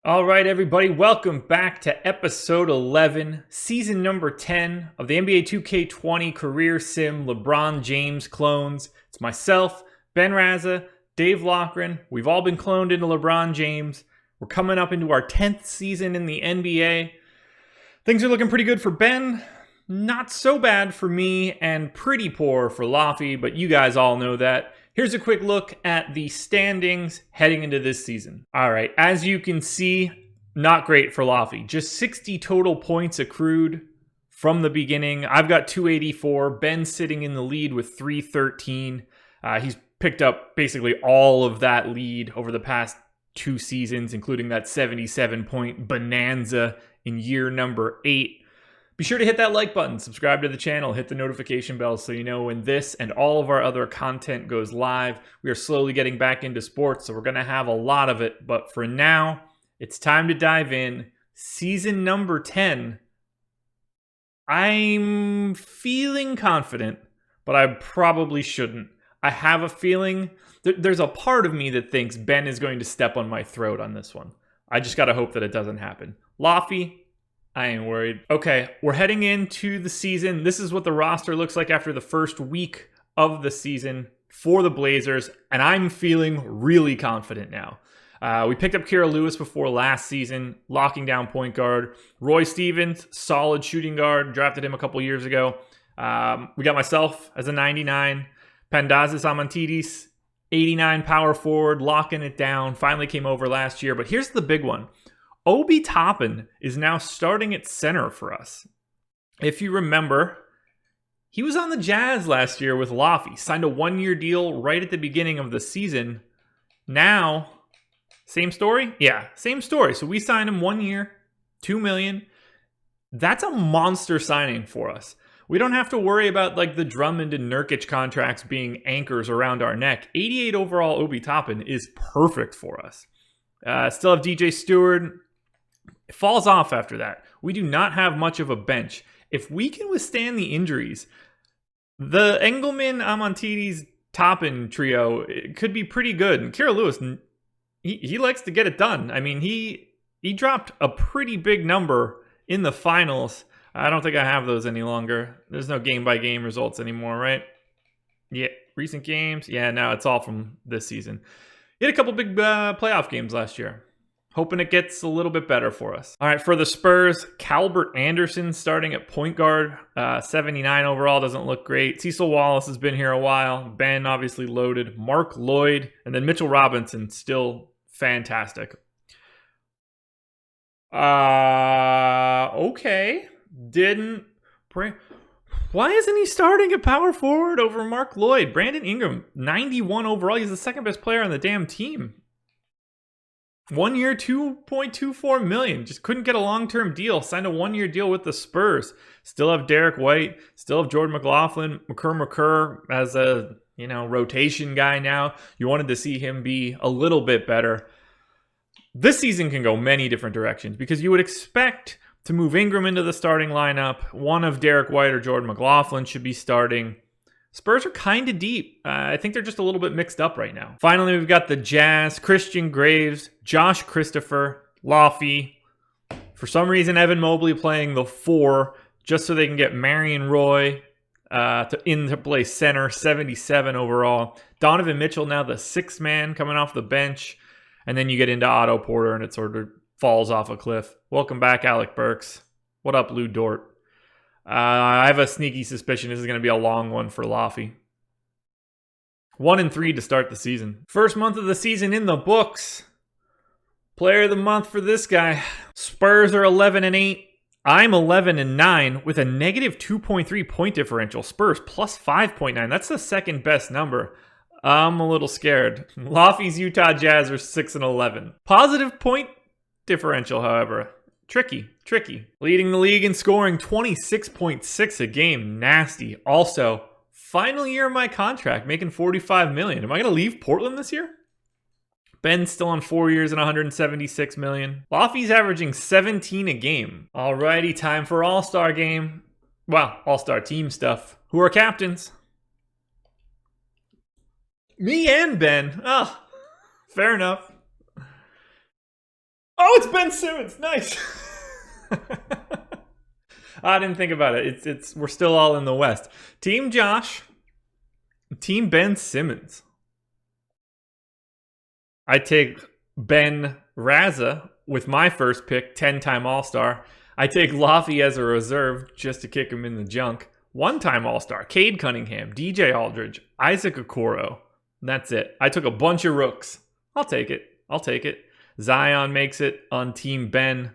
All right, everybody, welcome back to episode 11, season number 10 of the NBA 2K20 career sim LeBron James clones. It's myself, Ben Rasa, Dave Loughran. We've all been cloned into LeBron James. We're coming up into our 10th season in the NBA. Things are looking pretty good for Ben, not so bad for me, and pretty poor for Laffy, but you guys all know that. Here's a quick look at the standings heading into this season. All right, as you can see, not great for Laffy. Just 60 total points accrued from the beginning. I've got 284. Ben's sitting in the lead with 313. He's picked up basically all of that lead over the past two seasons, including that 77-point bonanza in year number 8. Be sure to hit that like button, subscribe to the channel, hit the notification bell so you know when this and all of our other content goes live. We are slowly getting back into sports, so we're going to have a lot of it. But for now, it's time to dive in. Season number 10. I'm feeling confident, but I probably shouldn't. I have a feeling, there's a part of me that thinks Ben is going to step on my throat on this one. I just got to hope that it doesn't happen. Laffy, I ain't worried. Okay, we're heading into the season. This is what the roster looks like after the first week of the season for the Blazers, and I'm feeling really confident now. We picked up Kira Lewis before last season, locking down point guard. Roy Stevens, solid shooting guard, drafted him a couple years ago. We got myself as a 99. Pandazis Amantidis, 89 power forward, locking it down. Finally came over last year, but here's the big one. Obi Toppin is now starting at center for us. If you remember, he was on the Jazz last year with Laffy, signed a one-year deal right at the beginning of the season. Now, same story? Yeah, same story. So we signed him 1 year, $2 million. That's a monster signing for us. We don't have to worry about like the Drummond and Nurkic contracts being anchors around our neck. 88 overall Obi Toppin is perfect for us. Still have DJ Stewart. It falls off after that. We do not have much of a bench. If we can withstand the injuries, the Engleman, Amantidis, Toppin trio it could be pretty good. And Kira Lewis, he likes to get it done. I mean, he dropped a pretty big number in the finals. I don't think I have those any longer. There's no game-by-game results anymore, right? Yeah, recent games. Yeah, now it's all from this season. He had a couple big playoff games last year. Hoping it gets a little bit better for us. All right, for the Spurs, Calbert Anderson starting at point guard. 79 overall, doesn't look great. Cecil Wallace has been here a while. Ben obviously loaded. Mark Lloyd, and then Mitchell Robinson, still fantastic. Okay. Why isn't he starting at power forward over Mark Lloyd? Brandon Ingram, 91 overall. He's the second best player on the damn team. 1 year, $2.24 million. Just couldn't get a long-term deal. Signed a 1-year deal with the Spurs. Still have Derek White. Still have Jordan McLaughlin. McCurr as a rotation guy now. You wanted to see him be a little bit better. This season can go many different directions because you would expect to move Ingram into the starting lineup. One of Derek White or Jordan McLaughlin should be starting. Spurs are kind of deep. I think they're just a little bit mixed up right now. Finally, we've got the Jazz, Christian Graves, Josh Christopher, Laffy. For some reason, Evan Mobley playing the 4 just so they can get Marion Roy to play center, 77 overall. Donovan Mitchell now the 6th man coming off the bench. And then you get into Otto Porter and it sort of falls off a cliff. Welcome back, Alec Burks. What up, Lou Dort? I have a sneaky suspicion this is going to be a long one for Laffy. 1-3 to start the season. First month of the season in the books. Player of the month for this guy. Spurs are 11-8. I'm 11-9 with a negative 2.3 point differential. Spurs plus 5.9. That's the second best number. I'm a little scared. Laffy's Utah Jazz are 6-11. Positive point differential, however. Tricky. Leading the league in scoring, 26.6 a game. Nasty. Also, final year of my contract, making $45 million. Am I going to leave Portland this year? Ben's still on 4 years and $176 million. Laffy's averaging 17 a game. Alrighty, time for All-Star game. Well, All-Star team stuff. Who are captains? Me and Ben. Oh, fair enough. Oh, it's Ben Simmons. Nice. I didn't think about it. We're still all in the West. Team Josh, Team Ben Simmons. I take Ben Rasa with my first pick, 10-time All-Star. I take Laffy as a reserve just to kick him in the junk. One-time All-Star, Cade Cunningham, DJ Aldridge, Isaac Okoro. That's it. I took a bunch of rooks. I'll take it. Zion makes it on Team Ben.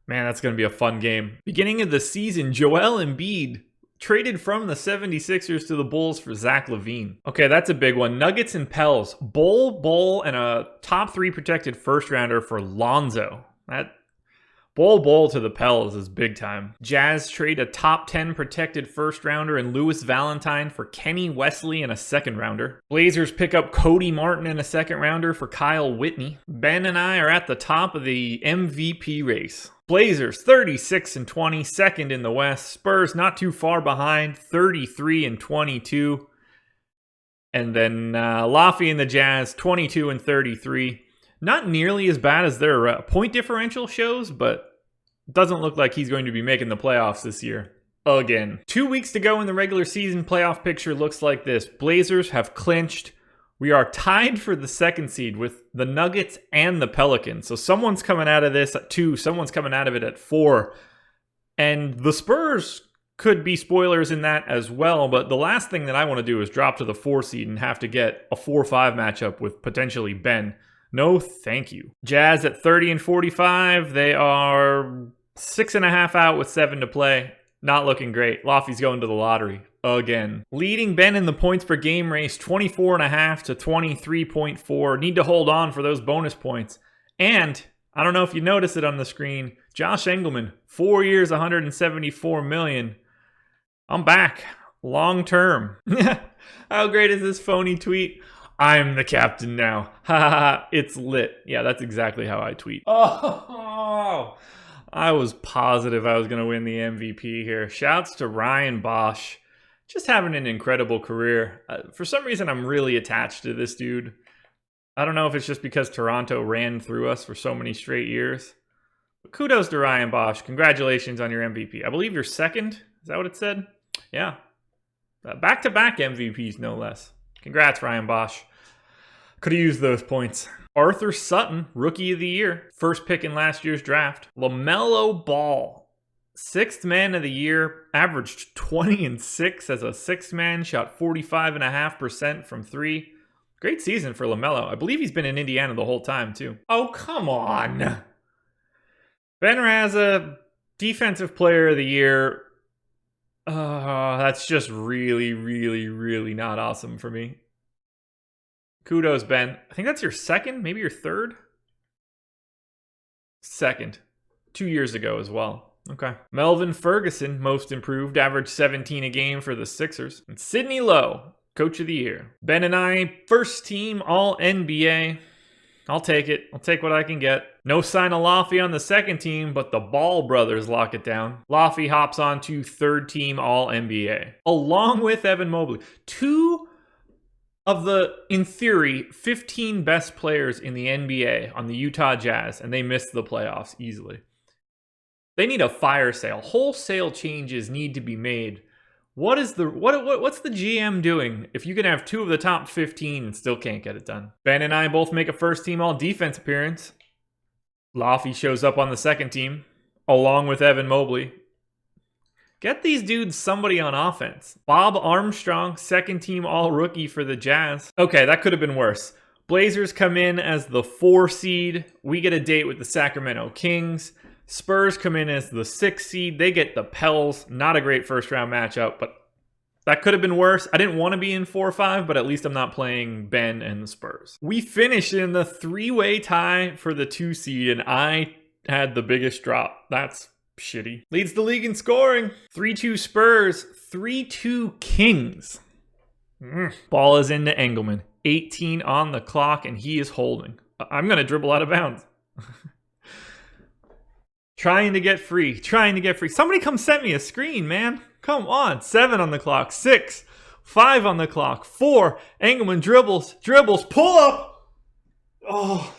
Man, that's going to be a fun game. Beginning of the season, Joel Embiid traded from the 76ers to the Bulls for Zach LaVine. Okay, that's a big one. Nuggets and Pels. Bull, and a top 3 protected first rounder for Lonzo. That Bull to the Pels is big time. Jazz trade a top 10 protected first rounder and Lewis Valentine for Kenny Wesley and a second rounder. Blazers pick up Cody Martin and a second rounder for Kyle Whitney. Ben and I are at the top of the MVP race. Blazers 36-20, second in the West. Spurs not too far behind, 33-22. And then Laffy and the Jazz 22-33. Not nearly as bad as their point differential shows, but doesn't look like he's going to be making the playoffs this year. Again. 2 weeks to go in the regular season. Playoff picture looks like this. Blazers have clinched. We are tied for the second seed with the Nuggets and the Pelicans. So someone's coming out of this at 2. Someone's coming out of it at 4. And the Spurs could be spoilers in that as well. But the last thing that I want to do is drop to the 4 seed and have to get a 4-5 matchup with potentially Ben. No, thank you. Jazz at 30-45. They are 6.5 out with 7 to play. Not looking great. Laffy's going to the lottery again. Leading Ben in the points per game race, 24.5 to 23.4. Need to hold on for those bonus points. And I don't know if you notice it on the screen. Josh Engleman, 4 years, $174 million. I'm back. Long term. How great is this phony tweet? I'm the captain now. Ha ha ha. It's lit. Yeah, that's exactly how I tweet. Oh, I was positive I was going to win the MVP here. Shouts to Ryan Bosch. Just having an incredible career. For some reason, I'm really attached to this dude. I don't know if it's just because Toronto ran through us for so many straight years. But kudos to Ryan Bosch. Congratulations on your MVP. I believe you're second. Is that what it said? Yeah. Back-to-back MVPs, no less. Congrats, Ryan Bosch. Could have used those points. Arthur Sutton, Rookie of the Year. First pick in last year's draft. LaMelo Ball, 6th man of the year. Averaged 20-6 as a 6th man. Shot 45.5% from 3. Great season for LaMelo. I believe he's been in Indiana the whole time, too. Oh, come on. Ben Rasa, Defensive Player of the Year. That's just really, really, really not awesome for me. Kudos, Ben. I think that's your second, maybe your third? Second. 2 years ago as well. Okay. Melvin Ferguson, most improved, averaged 17 a game for the Sixers. And Sidney Lowe, Coach of the Year. Ben and I, first team All-NBA. I'll take it. I'll take what I can get. No sign of Laffy on the second team, but the Ball brothers lock it down. Laffy hops on to third team All-NBA, along with Evan Mobley. 2 of the, in theory, 15 best players in the NBA on the Utah Jazz, and they missed the playoffs easily. They need a fire sale. Wholesale changes need to be made. What's the GM doing if you can have 2 of the top 15 and still can't get it done? Ben and I both make a first team All-Defense appearance. Laffy shows up on the second team, along with Evan Mobley. Get these dudes somebody on offense. Bob Armstrong, second team All-Rookie for the Jazz. Okay, that could have been worse. Blazers come in as the 4 seed. We get a date with the Sacramento Kings. Spurs come in as the 6 seed. They get the Pels. Not a great first round matchup, but that could have been worse. I didn't want to be in 4-5, but at least I'm not playing Ben and the Spurs. We finished in the 3-way tie for the 2 seed, and I had the biggest drop. That's shitty. Leads the league in scoring. 3-2 Spurs, 3-2 Kings. Ball is into Engleman. 18 on the clock, and he is holding. I'm going to dribble out of bounds. Trying to get free. Somebody come set me a screen, man. Come on. 7 on the clock. 6. 5 on the clock. 4. Engleman dribbles. Pull up. Oh.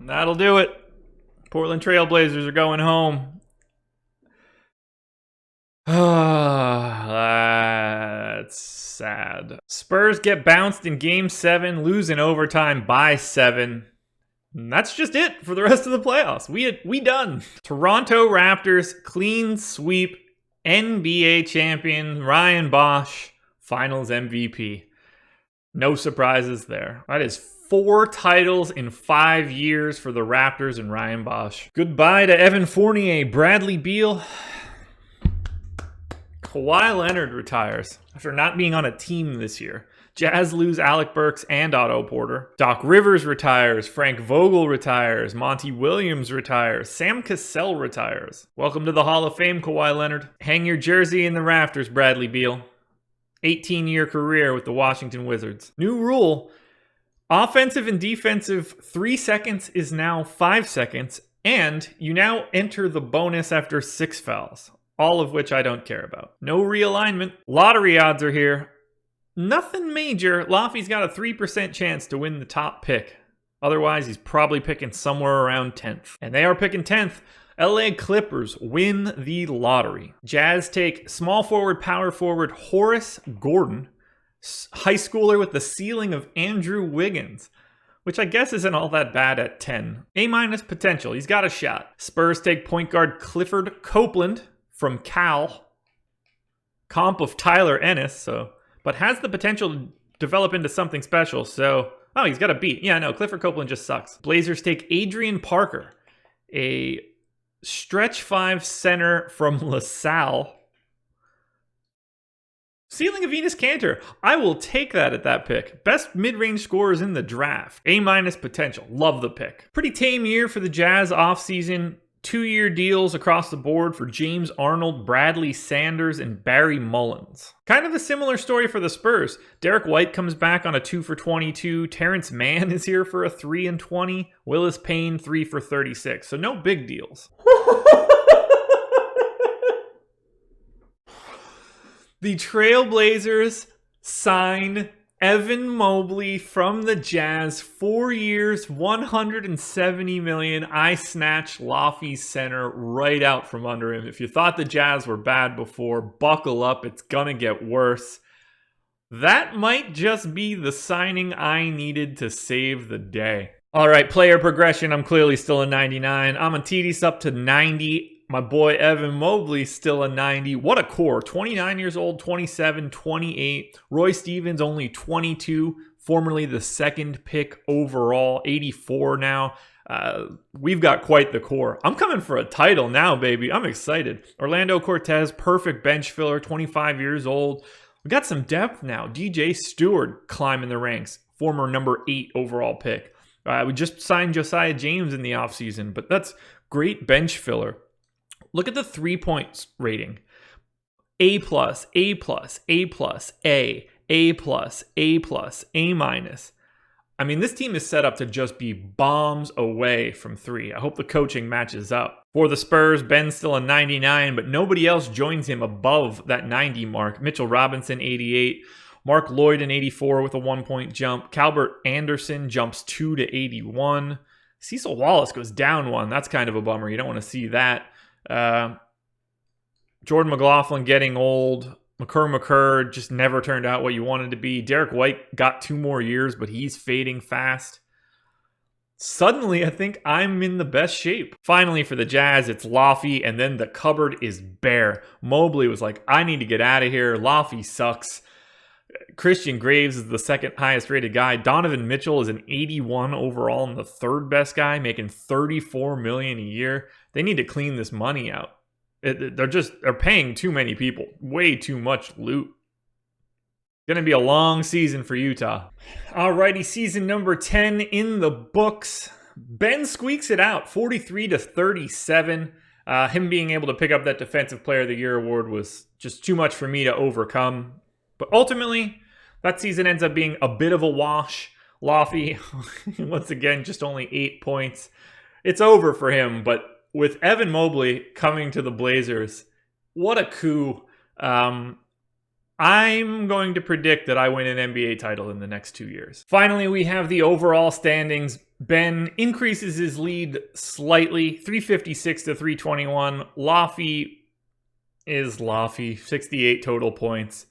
That'll do it. Portland Trail Blazers are going home. That's sad. Spurs get bounced in Game 7, lose in overtime by 7. And that's just it for the rest of the playoffs. We done. Toronto Raptors clean sweep. NBA champion Ryan Bosch, Finals MVP. No surprises there. That is 4 titles in 5 years for the Raptors and Ryan Bosch. Goodbye to Evan Fournier, Bradley Beal. Kawhi Leonard retires after not being on a team this year. Jazz lose Alec Burks and Otto Porter. Doc Rivers retires. Frank Vogel retires. Monty Williams retires. Sam Cassell retires. Welcome to the Hall of Fame, Kawhi Leonard. Hang your jersey in the rafters, Bradley Beal. 18-year career with the Washington Wizards. New rule, offensive and defensive 3 seconds is now 5 seconds, and you now enter the bonus after 6 fouls. All of which I don't care about. No realignment. Lottery odds are here. Nothing major. Laffy's got a 3% chance to win the top pick. Otherwise, he's probably picking somewhere around 10th. And they are picking 10th. LA Clippers win the lottery. Jazz take small forward, power forward Horace Gordon, high schooler with the ceiling of Andrew Wiggins, which I guess isn't all that bad at 10. A- potential. He's got a shot. Spurs take point guard Clifford Copeland from Cal. Comp of Tyler Ennis, but has the potential to develop into something special, he's got a beat. Yeah, no, Clifford Copeland just sucks. Blazers take Adrian Parker, a stretch 5 center from LaSalle. Ceiling of Enes Kanter. I will take that at that pick. Best mid-range scorers in the draft. A- potential. Love the pick. Pretty tame year for the Jazz offseason. 2-year deals across the board for James Arnold, Bradley Sanders, and Barry Mullins. Kind of a similar story for the Spurs. Derek White comes back on a 2 for 22. Terrence Mann is here for a 3 and 20. Willis Payne 3 for 36. So no big deals. The Trailblazers sign Evan Mobley from the Jazz, 4 years, $170 million. I snatched Laffy's center right out from under him. If you thought the Jazz were bad before, buckle up. It's gonna get worse. That might just be the signing I needed to save the day. All right, player progression. I'm clearly still a 99. I'm a TD's up to 90. My boy Evan Mobley still a 90. What a core. 29 years old, 27, 28. Roy Stevens only 22, formerly the 2nd pick overall, 84 now. We've got quite the core. I'm coming for a title now, baby. I'm excited. Orlando Cortez, perfect bench filler, 25 years old. We got some depth now. DJ Stewart climbing the ranks, former number 8 overall pick. We just signed Josiah James in the offseason, but that's great bench filler. Look at the 3-point rating. A+, A+, A+, A, A+, A-. I mean, this team is set up to just be bombs away from 3. I hope the coaching matches up. For the Spurs, Ben's still a 99, but nobody else joins him above that 90 mark. Mitchell Robinson, 88. Mark Lloyd, an 84 with a 1-point jump. Calbert Anderson jumps 2 to 81. Cecil Wallace goes down 1. That's kind of a bummer. You don't want to see that. Jordan McLaughlin getting old. McCurr just never turned out what you wanted to be. Derek White got 2 more years, but he's fading fast. Suddenly, I think I'm in the best shape. Finally, for the Jazz, it's Laffy, and then the cupboard is bare. Mobley was like, I need to get out of here. Laffy sucks. Christian Graves is the 2nd highest rated guy. Donovan Mitchell is an 81 overall and the 3rd best guy, making $34 million a year. They need to clean this money out. They're paying too many people. Way too much loot. Going to be a long season for Utah. Alrighty, season number 10 in the books. Ben squeaks it out, 43 to 37. Him being able to pick up that Defensive Player of the Year award was just too much for me to overcome. But ultimately, that season ends up being a bit of a wash. Laffy, once again, just only 8 points. It's over for him, but with Evan Mobley coming to the Blazers, what a coup. I'm going to predict that I win an NBA title in the next 2 years. Finally, we have the overall standings. Ben increases his lead slightly, 356 to 321. Laffy is Laffy, 68 total points.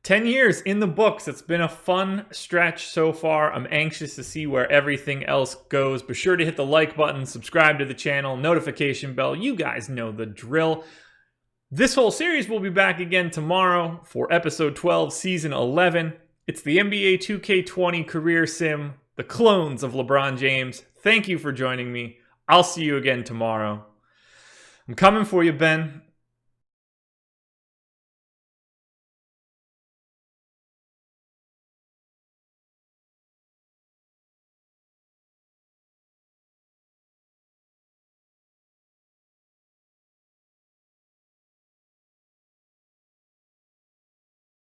10 years in the books. It's been a fun stretch so far. I'm anxious to see where everything else goes. Be sure to hit the like button, subscribe to the channel, notification bell. You guys know the drill. This whole series will be back again tomorrow for episode 12, season 11. It's the NBA 2K20 career sim, the clones of LeBron James. Thank you for joining me. I'll see you again tomorrow. I'm coming for you, Ben.